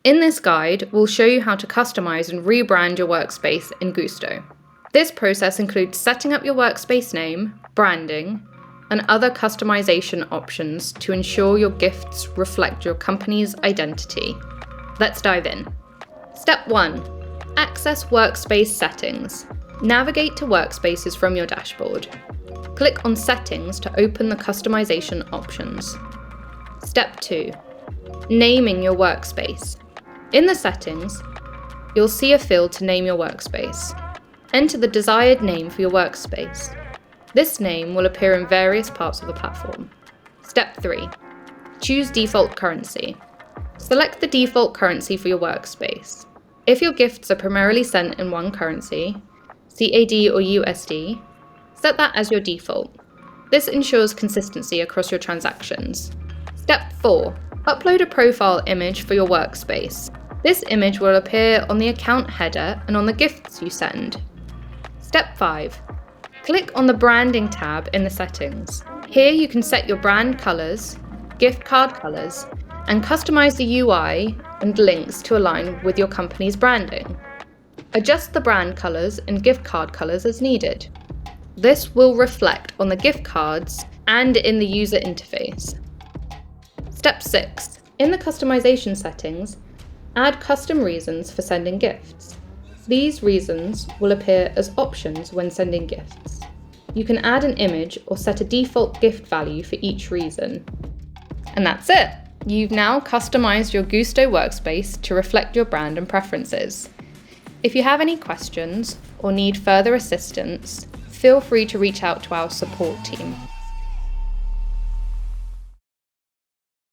In this guide, we'll show you how to customize and rebrand your workspace in Guusto. This process includes setting up your workspace name, branding, and other customization options to ensure your gifts reflect your company's identity. Let's dive in. Step 1. Access Workspace Settings. Navigate to Workspaces from your dashboard. Click on Settings to open the customization options. Step 2. Naming your workspace. In the settings, you'll see a field to name your workspace. Enter the desired name for your workspace. This name will appear in various parts of the platform. Step 3. Choose default currency. Select the default currency for your workspace. If your gifts are primarily sent in one currency, CAD or USD, set that as your default. This ensures consistency across your transactions. Step 4. Upload a profile image for your workspace. This image will appear on the account header and on the gifts you send. Step 5. Click on the Branding tab in the settings. Here you can set your brand colors, gift card colors, and customize the UI and links to align with your company's branding. Adjust the brand colors and gift card colors as needed. This will reflect on the gift cards and in the user interface. Step 6. In the customization settings, add custom reasons for sending gifts. These reasons will appear as options when sending gifts. You can add an image or set a default gift value for each reason. And that's it! You've now customized your Guusto workspace to reflect your brand and preferences. If you have any questions or need further assistance, feel free to reach out to our support team.